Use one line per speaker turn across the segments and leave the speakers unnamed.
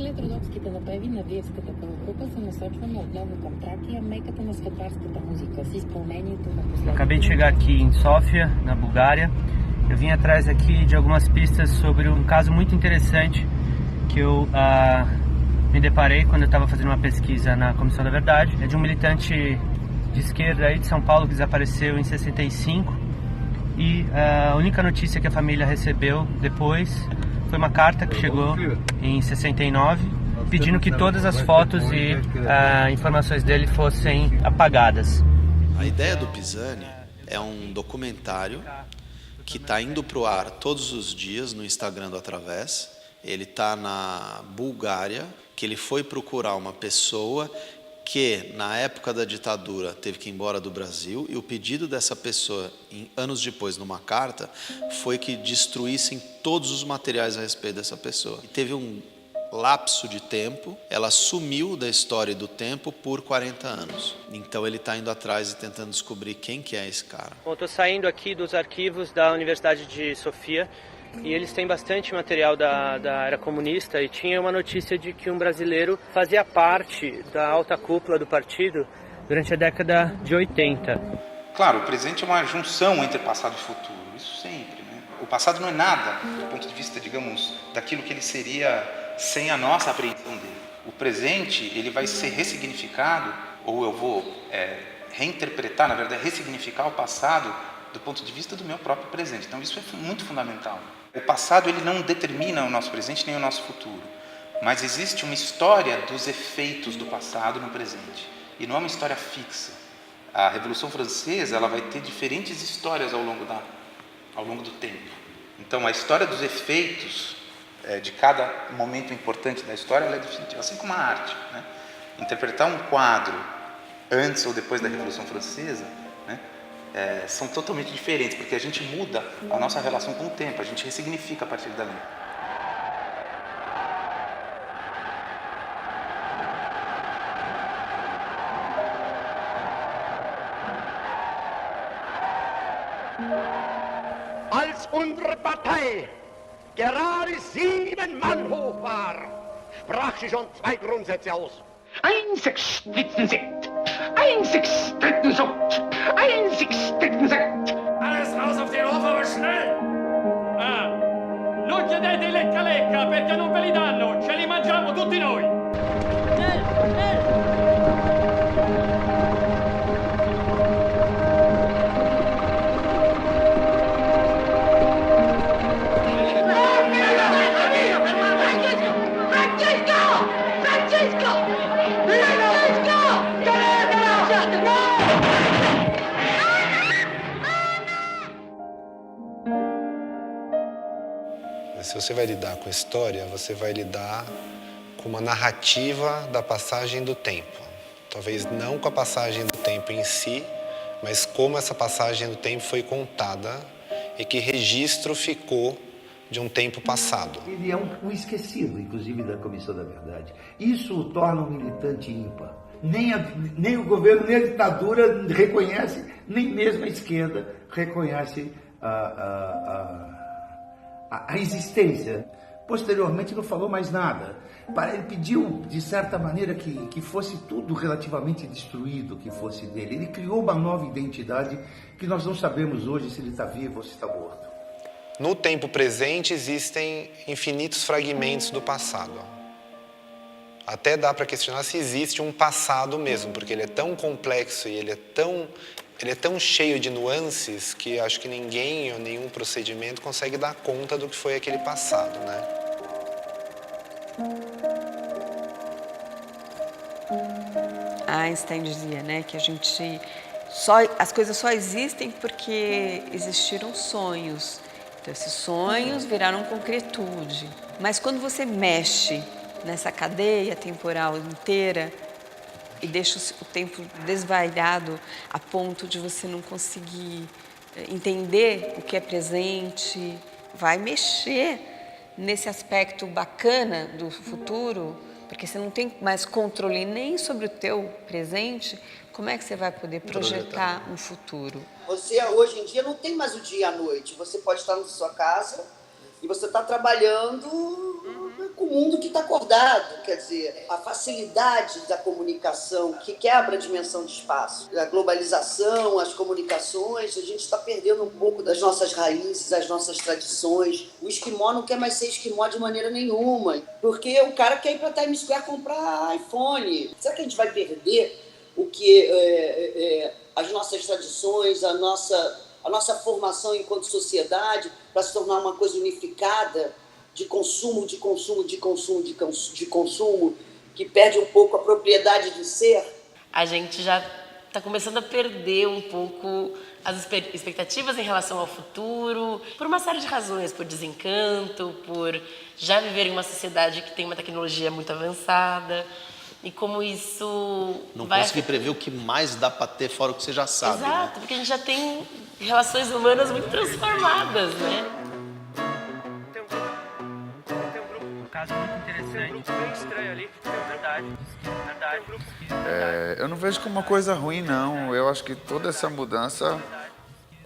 След Родопски да направи Надиевската пългрупа, се насочваме отново към Тракия, меката на светарската музика, с изпълнението на последните...
Acabei de chegar aqui em Sófia, na Bulgária. Eu vim atrás aqui de algumas pistas sobre um caso muito interessante que eu me deparei quando eu estava fazendo uma pesquisa na Comissão da Verdade. É de um militante de esquerda aí de São Paulo que desapareceu em 65 e a única notícia que a família recebeu depois foi uma carta que chegou em 69 pedindo que todas as fotos e informações dele fossem apagadas.
A ideia do Pisani é um documentário que está indo para o ar todos os dias no Instagram do Através. Ele está na Bulgária, que ele foi procurar uma pessoa que, na época da ditadura, teve que ir embora do Brasil, e o pedido dessa pessoa, anos depois, numa carta, foi que destruíssem todos os materiais a respeito dessa pessoa. E teve um lapso de tempo, ela sumiu da história e do tempo por 40 anos. Então ele está indo atrás e tentando descobrir quem que é esse cara.
Bom, estou saindo aqui dos arquivos da Universidade de Sofia e eles têm bastante material da era comunista e tinha uma notícia de que um brasileiro fazia parte da alta cúpula do partido durante a década de 80.
Claro, o presente é uma junção entre passado e futuro, isso sempre, né? O passado não é nada do ponto de vista, digamos, daquilo que ele seria sem a nossa apreensão dele. O presente, ele vai ser ressignificado, ou eu vou reinterpretar, na verdade, ressignificar o passado do ponto de vista do meu próprio presente. Então isso é muito fundamental. O passado, ele não determina o nosso presente nem o nosso futuro, mas existe uma história dos efeitos do passado no presente, e não é uma história fixa. A Revolução Francesa, ela vai ter diferentes histórias ao longo do tempo. Então a história dos efeitos de cada momento importante da história, ela é definitiva, assim como a arte, né? Interpretar um quadro antes ou depois da Revolução Francesa, né, são totalmente diferentes, porque a gente muda a nossa relação com o tempo, a gente ressignifica a partir dali.
Als unsere Partei gerade 7 Mann hoch war, sprach sie schon 2 Grundsätze aus. Einzig Splitten sind, einzig Splitten sucht, einzig Splitten sind.
Alles raus auf den Hof, aber schnell! Non chiedete i lecca lecca perché non ve li danno, ce li mangiamo tutti noi!
Se você vai lidar com a história, você vai lidar com uma narrativa da passagem do tempo. Talvez não com a passagem do tempo em si, mas como essa passagem do tempo foi contada e que registro ficou de um tempo passado.
Ele é um esquecido, inclusive, da Comissão da Verdade. Isso o torna um militante ímpar. Nem o governo, nem a ditadura reconhece, nem mesmo a esquerda reconhece a existência. Posteriormente não falou mais nada. Ele pediu, de certa maneira, que fosse tudo relativamente destruído, que fosse dele. Ele criou uma nova identidade que nós não sabemos hoje se ele está vivo ou se está morto.
No tempo presente existem infinitos fragmentos do passado. Até dá para questionar se existe um passado mesmo, porque ele é tão complexo e ele é tão cheio de nuances que acho que ninguém ou nenhum procedimento consegue dar conta do que foi aquele passado, né?
Einstein dizia, né, que as coisas só existem porque existiram sonhos. Então, esses sonhos viraram concretude. Mas quando você mexe nessa cadeia temporal inteira e deixa o tempo desvairado a ponto de você não conseguir entender o que é presente, vai mexer nesse aspecto bacana do futuro, porque você não tem mais controle nem sobre o teu presente, como é que você vai poder projetar um futuro?
Você, hoje em dia, não tem mais o dia e a noite. Você pode estar na sua casa e você está trabalhando com mundo que está acordado. Quer dizer, a facilidade da comunicação que quebra a dimensão de espaço. A globalização, as comunicações, a gente está perdendo um pouco das nossas raízes, das nossas tradições. O esquimó não quer mais ser esquimó de maneira nenhuma, porque o cara quer ir para Times Square comprar iPhone. Será que a gente vai perder o que as nossas tradições, a nossa formação enquanto sociedade para se tornar uma coisa unificada de consumo, que perde um pouco a propriedade de ser?
A gente já está começando a perder um pouco as expectativas em relação ao futuro, por uma série de razões, por desencanto, por já viver em uma sociedade que tem uma tecnologia muito avançada, e como isso
Não
vai
conseguir prever o que mais dá para ter fora o que você já sabe.
Exato,
né?
porque a gente já tem relações humanas muito transformadas, né?
Um caso muito interessante, bem estranho ali, verdade.
Eu não vejo como uma coisa ruim, não. Eu acho que toda essa mudança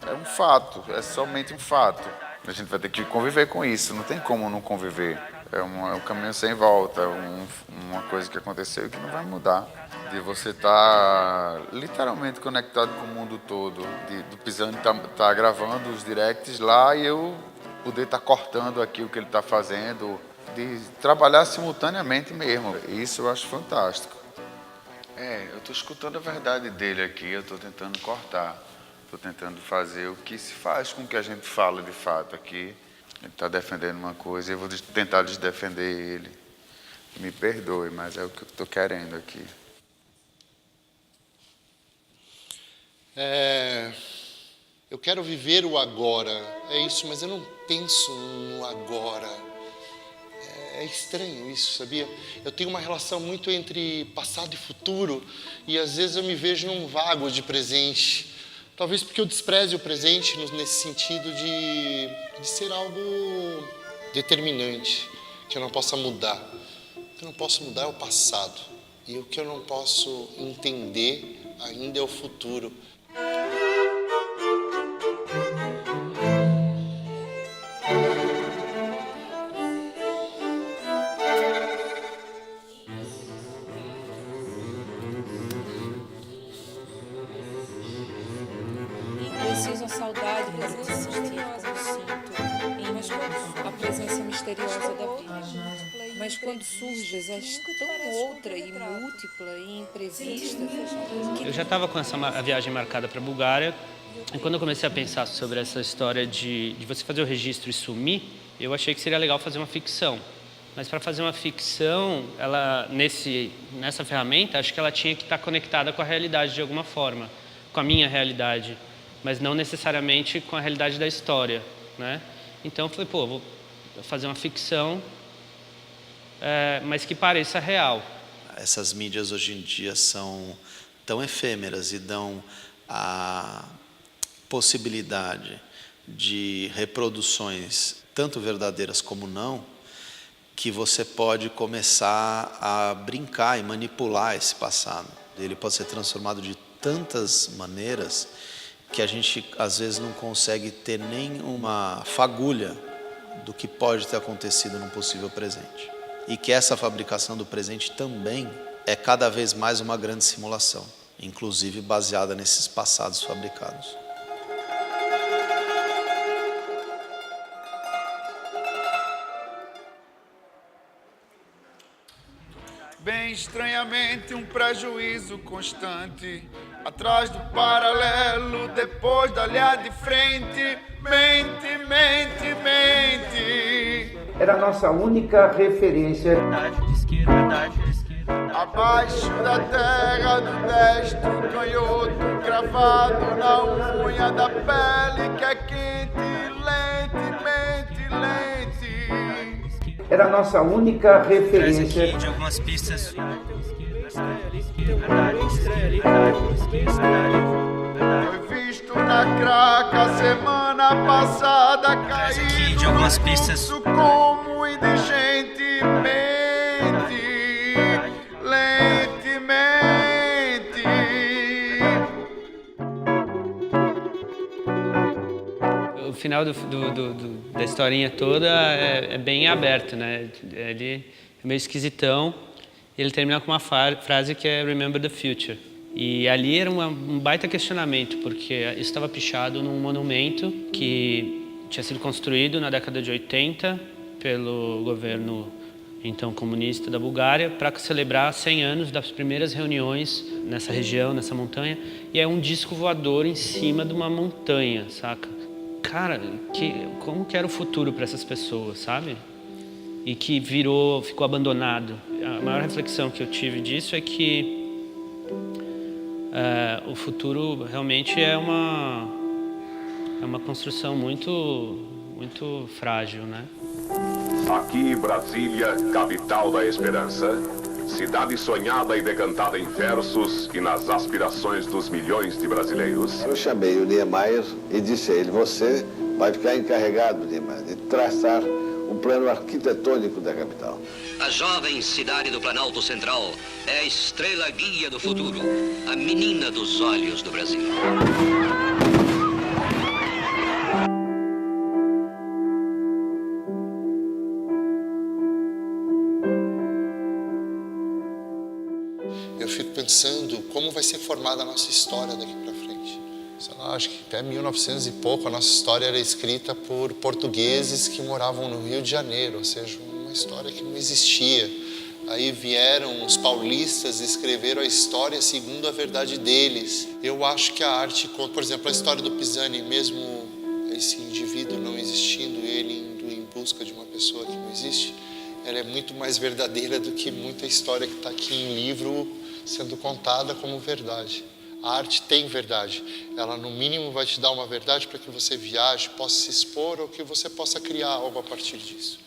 é um fato, é somente um fato. A gente vai ter que conviver com isso, não tem como não conviver. É um caminho sem volta, uma coisa que aconteceu e que não vai mudar. De você estar literalmente conectado com o mundo todo, do Pisani tá gravando os directs lá e eu poder estar cortando aqui o que ele está fazendo, de trabalhar simultaneamente mesmo. Isso eu acho fantástico. Eu estou escutando a verdade dele aqui, eu estou tentando cortar, estou tentando fazer o que se faz com o que a gente fala de fato aqui. Ele está defendendo uma coisa e eu vou tentar desdefender ele. Me perdoe, mas é o que eu estou querendo aqui.
Eu quero viver o agora, é isso, mas eu não penso no agora. É estranho isso, sabia? Eu tenho uma relação muito entre passado e futuro e às vezes eu me vejo num vago de presente. Talvez porque eu despreze o presente nesse sentido de ser algo determinante, que eu não possa mudar. O que eu não posso mudar é o passado. E o que eu não posso entender ainda é o futuro.
A saudade, a presença misteriosa do sinto, a presença misteriosa da vida. Mas quando surges, és tão outra e múltipla e imprevista.
Eu já estava com a viagem marcada para a Bulgária, e quando eu comecei a pensar sobre essa história de você fazer o registro e sumir, eu achei que seria legal fazer uma ficção. Mas para fazer uma ficção, ela nessa ferramenta, acho que ela tinha que estar conectada com a realidade de alguma forma, com a minha realidade, mas não necessariamente com a realidade da história, né? Então eu falei, vou fazer uma ficção, mas que pareça real.
Essas mídias hoje em dia são tão efêmeras e dão a possibilidade de reproduções, tanto verdadeiras como não, que você pode começar a brincar e manipular esse passado. Ele pode ser transformado de tantas maneiras que a gente, às vezes, não consegue ter nem uma fagulha do que pode ter acontecido num possível presente. E que essa fabricação do presente também é cada vez mais uma grande simulação, inclusive baseada nesses passados fabricados.
Bem estranhamente um prejuízo constante, atrás do paralelo, depois da olhar de frente, mente, mente, mente.
Era a nossa única referência.
Verdade, de esquerda.
Abaixo da terra do destro, canhoto cravado na unha da pele que é quente, lente, lente.
Era a nossa única referência.
Aqui de algumas pistas.
Foi visto na craca semana passada, caído
de algumas pistas.
como indigentemente, lentemente.
final da historinha toda é bem aberto, né? Ele é meio esquisitão. Ele termina com uma frase que é Remember the Future. E ali era um baita questionamento, porque isso estava pichado num monumento que tinha sido construído na década de 80 pelo governo então comunista da Bulgária para celebrar 100 anos das primeiras reuniões nessa região, nessa montanha. E é um disco voador em cima de uma montanha, saca? Cara, como que era o futuro para essas pessoas, sabe? E que ficou abandonado. A maior reflexão que eu tive disso é que o futuro realmente é uma construção muito frágil, né?
Aqui, Brasília, capital da esperança, cidade sonhada e decantada em versos e nas aspirações dos milhões de brasileiros.
Eu chamei o Niemeyer e disse a ele: você vai ficar encarregado, Niemeyer, de traçar o plano arquitetônico da capital.
A jovem cidade do Planalto Central é a estrela guia do futuro, a menina dos olhos do Brasil.
Eu fico pensando como vai ser formada a nossa história daqui para frente. Sei lá, acho que até 1900 e pouco a nossa história era escrita por portugueses que moravam no Rio de Janeiro, ou seja, uma história que não existia. Aí vieram os paulistas e escreveram a história segundo a verdade deles. Eu acho que a arte, por exemplo, a história do Pisani, mesmo esse indivíduo não existindo, ele indo em busca de uma pessoa que não existe, ela é muito mais verdadeira do que muita história que está aqui em livro sendo contada como verdade. A arte tem verdade. Ela, no mínimo, vai te dar uma verdade para que você viaje, possa se expor ou que você possa criar algo a partir disso.